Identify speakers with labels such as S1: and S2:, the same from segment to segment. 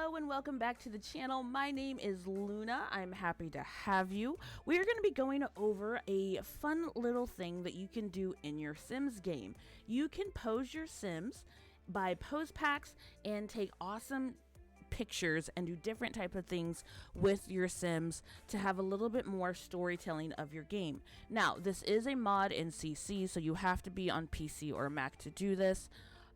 S1: Hello and welcome back to the channel. My name is Luna. I'm happy to have you. We're going to be going over a fun little thing that you can do in your Sims game. You can pose your Sims, buy pose packs, and take awesome pictures and do different type of things with your Sims to have a little bit more storytelling of your game. Now, this is a mod in CC, so you have to be on PC or Mac to do this.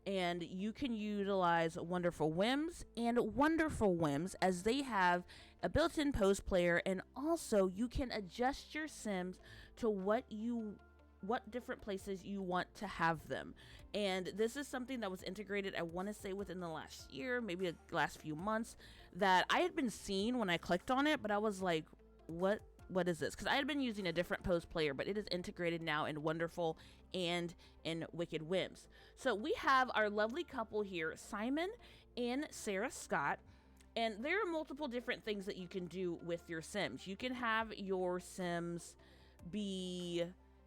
S1: And you can utilize Wonderful Whims and Wonderful Whims, as they have a built-in pose player, and also you can adjust your Sims to what different places you want to have them. And this is something that was integrated, I want to say, within the last year, maybe the last few months, that I had been seeing when I clicked on it, but I was like, what is this? Because I had been using a different pose player, but it is integrated now in Wonderful and in Wicked Whims. So we have our lovely couple here, Simon and Sarah Scott, and there are multiple different things that you can do with your Sims. You can have your Sims be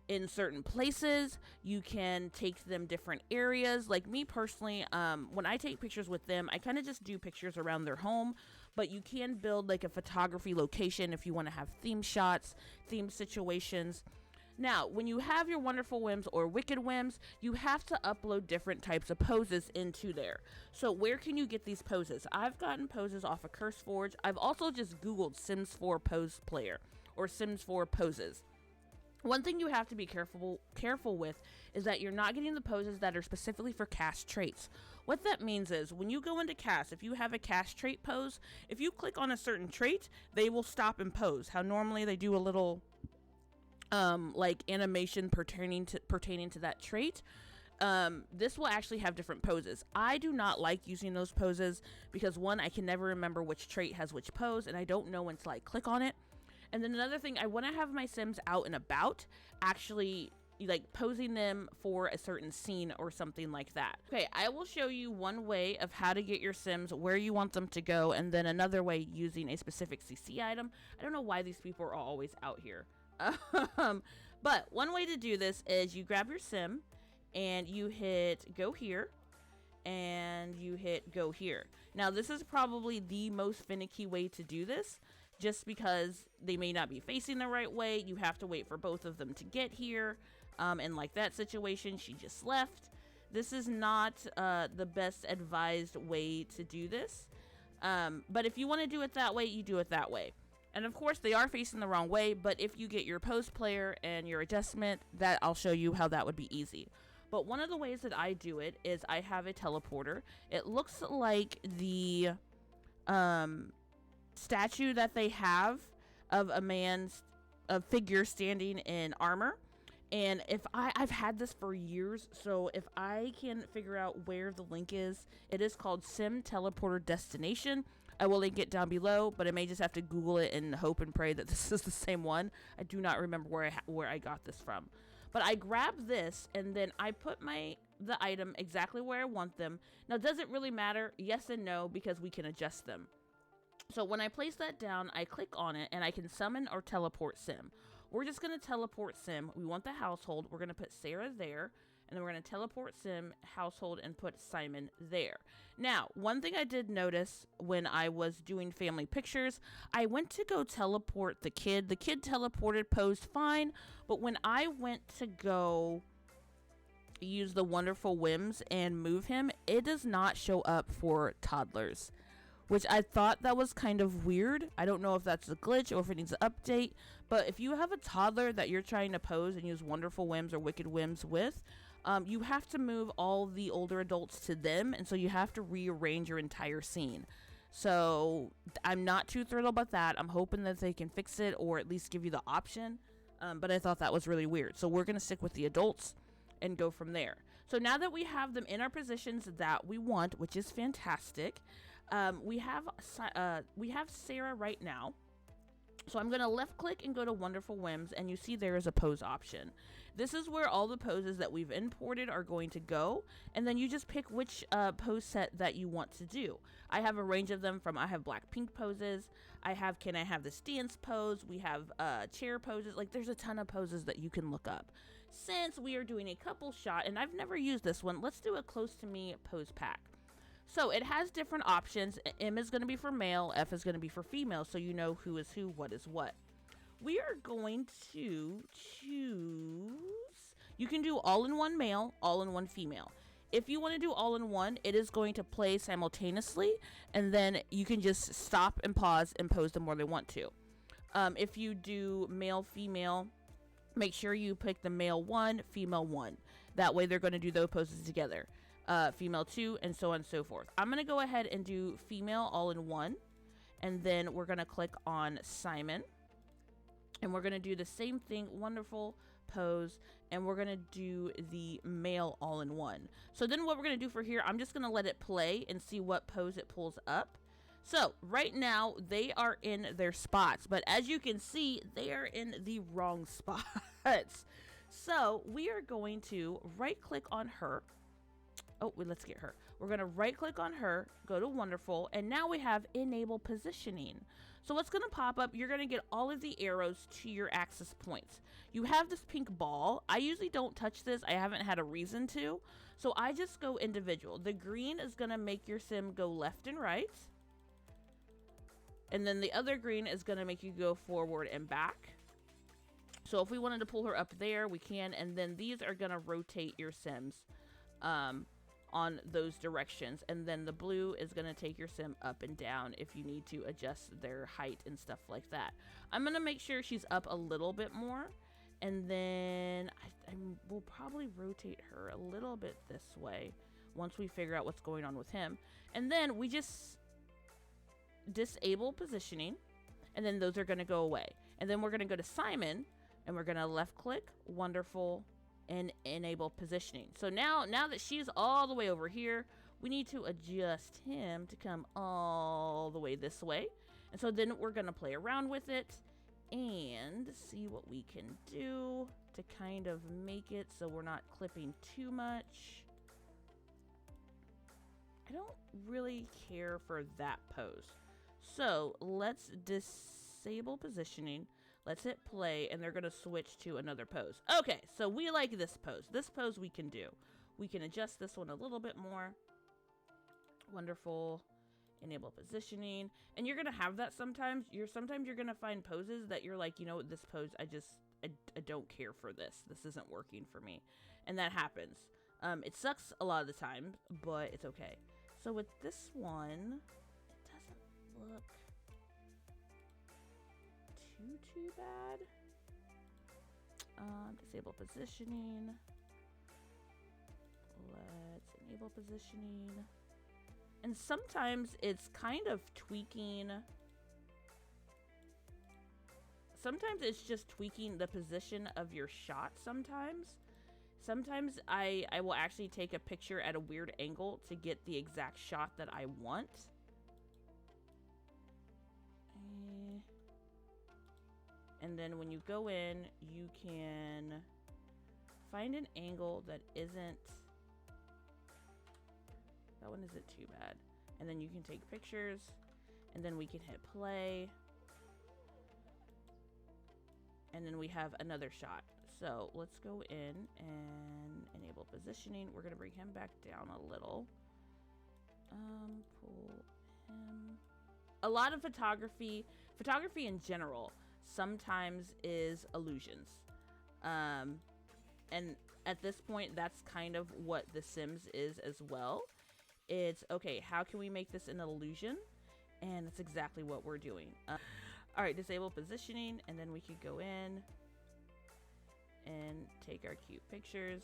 S1: in certain places. You can take them different areas. Like me personally, when I take pictures with them, I kind of just do pictures around their home, but you can build like a photography location if you want to have theme shots, theme situations. Now, when you have your Wonderful Whims or Wicked Whims, you have to upload different types of poses into there. So where can you get these poses? I've gotten poses off of CurseForge. I've also just Googled Sims 4 Pose Player or Sims 4 Poses. One thing you have to be careful with is that you're not getting the poses that are specifically for cast traits. What that means is when you go into cast, if you have a cast trait pose, if you click on a certain trait, they will stop and pose. How normally they do a little like animation pertaining to that trait. This will actually have different poses. I do not like using those poses because, one, I can never remember which trait has which pose, and I don't know until I click on it. And then another thing, I want to have my Sims out and about, actually like posing them for a certain scene or something like that. Okay, I will show you one way of how to get your Sims where you want them to go, and then another way using a specific CC item. I don't know why these people are always out here. But one way to do this is you grab your Sim and you hit go here and you hit go here. Now, this is probably the most finicky way to do this, just because they may not be facing the right way. You have to wait for both of them to get here. And like that situation, she just left. This is not the best advised way to do this. But if you want to do it that way, you do it that way. And of course, they are facing the wrong way, but if you get your pose player and your adjustment, that I'll show you how that would be easy. But one of the ways that I do it is I have a teleporter. It looks like the statue that they have of a figure standing in armor. And if I've had this for years, so if I can figure out where the link is, it is called Sim Teleporter Destination. I will link it down below, but I may just have to Google it and hope and pray that this is the same one. I do not remember where I got this from. But I grab this and then I put the item exactly where I want them. Now, does it really matter? Yes and no, because we can adjust them. So when I place that down, I click on it and I can summon or teleport Sim. We're just going to teleport Sim. We want the household. We're going to put Sarah there, and then we're going to teleport Sim household and put Simon there. Now, one thing I did notice when I was doing family pictures, I went to go teleport the kid. The kid teleported, posed fine, but when I went to go use the Wonderful Whims and move him, it does not show up for toddlers, which I thought that was kind of weird. I don't know if that's a glitch or if it needs an update, but if you have a toddler that you're trying to pose and use Wonderful Whims or Wicked Whims with, you have to move all the older adults to them, and so you have to rearrange your entire scene. So I'm not too thrilled about that. I'm hoping that they can fix it or at least give you the option, but I thought that was really weird. So we're going to stick with the adults and go from there. So now that we have them in our positions that we want, which is fantastic, we have Sarah right now. So I'm going to left click and go to Wonderful Whims, and you see there is a pose option. This is where all the poses that we've imported are going to go, and then you just pick which pose set that you want to do. I have a range of them I have black pink poses, can I have this dance pose, we have chair poses, like there's a ton of poses that you can look up. Since we are doing a couple shot, and I've never used this one, let's do a close to me pose pack. So it has different options. M is going to be for male, F is going to be for female, so you know who is who, what is what. We are going to choose, you can do all in one male, all in one female. If you want to do all in one, it is going to play simultaneously, and then you can just stop and pause and pose them where they want to. If you do male, female, make sure you pick the male 1, female 1. That way they're going to do those poses together. Female 2, and so on and so forth. I'm going to go ahead and do female all in one, and then we're going to click on Simon, and we're going to do the same thing, wonderful pose, and we're going to do the male all in one. So then what we're going to do for here, I'm just going to let it play and see what pose it pulls up. So right now they are in their spots, but as you can see, they are in the wrong spots. So we are going to right click on her. Oh, wait, let's get her. We're going to right click on her, go to Wonderful, and now we have Enable Positioning. So what's going to pop up, you're going to get all of the arrows to your axis points. You have this pink ball. I usually don't touch this. I haven't had a reason to. So I just go individual. The green is going to make your sim go left and right. And then the other green is going to make you go forward and back. So if we wanted to pull her up there, we can. And then these are going to rotate your sims on those directions. And then the blue is going to take your sim up and down if you need to adjust their height and stuff like that. I'm going to make sure she's up a little bit more. And then I will probably rotate her a little bit this way once we figure out what's going on with him. And then we just disable positioning, and then those are going to go away. And then we're going to go to Simon, and we're going to left click, Wonderful, and enable positioning. So now that she's all the way over here, we need to adjust him to come all the way this way. And so then we're going to play around with it and see what we can do to kind of make it so we're not clipping too much. I don't really care for that pose. So let's disable positioning. Let's hit play, and they're going to switch to another pose. Okay, so we like this pose. This pose we can do. We can adjust this one a little bit more. Wonderful. Enable positioning. And you're going to have that sometimes. Sometimes you're going to find poses that you're like, you know what, this pose, I don't care for this. This isn't working for me. And that happens. It sucks a lot of the time, but it's okay. So with this one, it doesn't look too bad. Disable positioning. Let's enable positioning. And sometimes it's kind of tweaking. Sometimes it's just tweaking the position of your shot sometimes. Sometimes I will actually take a picture at a weird angle to get the exact shot that I want. And then when you go in, you can find an angle that isn't, that one isn't too bad. And then you can take pictures, and then we can hit play. And then we have another shot. So let's go in and enable positioning. We're going to bring him back down a little. Pull him. A lot of photography in general, sometimes is illusions. And at this point, that's kind of what The Sims is as well. It's, okay, how can we make this an illusion? And that's exactly what we're doing. All right, disable positioning, and then we could go in and take our cute pictures.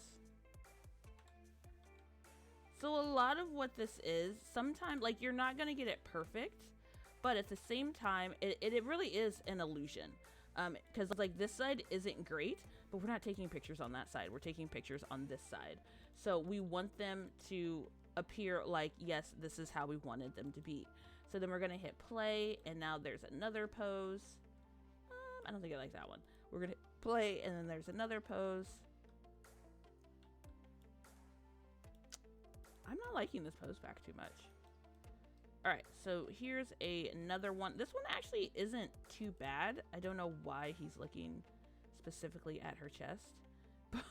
S1: So a lot of what this is, sometimes, like, you're not going to get it perfect, but at the same time, it really is an illusion. Because, like, this side isn't great, but we're not taking pictures on that side. We're taking pictures on this side. So we want them to appear like, yes, this is how we wanted them to be. So then we're going to hit play, and now there's another pose. I don't think I like that one. We're going to hit play, and then there's another pose. I'm not liking this pose back too much. All right, so here's another one. This one actually isn't too bad. I don't know why he's looking specifically at her chest. But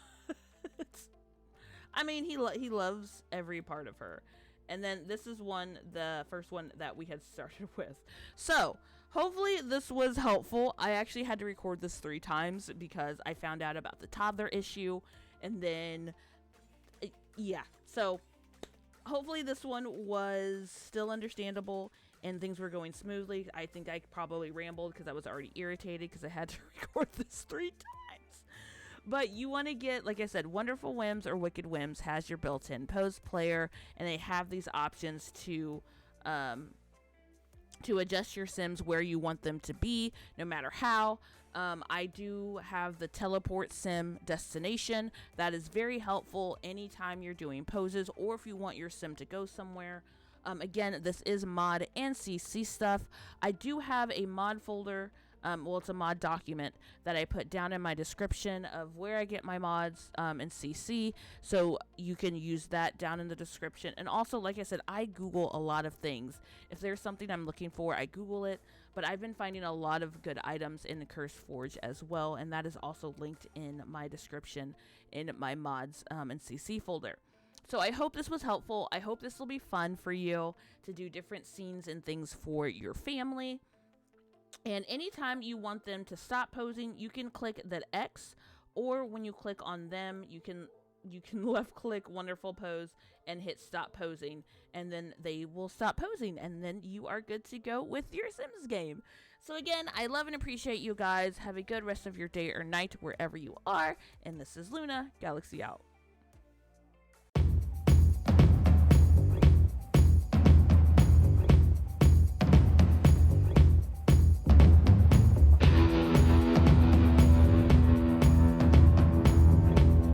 S1: I mean, he loves every part of her. And then this is the first one that we had started with. So hopefully this was helpful. I actually had to record this 3 times because I found out about the toddler issue, and then yeah. So hopefully this one was still understandable and things were going smoothly. I think I probably rambled because I was already irritated because I had to record this 3 times. But you want to get, like I said, Wonderful Whims or Wicked Whims has your built-in pose player, and they have these options to adjust your Sims where you want them to be, no matter how. I do have the teleport sim destination. That is very helpful anytime you're doing poses or if you want your sim to go somewhere. Again, this is mod and CC stuff. I do have a mod folder. Well, it's a mod document that I put down in my description of where I get my mods in CC, so you can use that down in the description. And also, like I said, I Google a lot of things. If there's something I'm looking for, I Google it, but I've been finding a lot of good items in the Curse Forge as well, and that is also linked in my description in my mods and CC folder. So I hope this was helpful. I hope this will be fun for you to do different scenes and things for your family. And anytime you want them to stop posing, you can click that X, or when you click on them, you can left click Wonderful Pose and hit stop posing, and then they will stop posing, and then you are good to go with your Sims game. So again, I love and appreciate you guys. Have a good rest of your day or night wherever you are, and this is Luna, Galaxy out.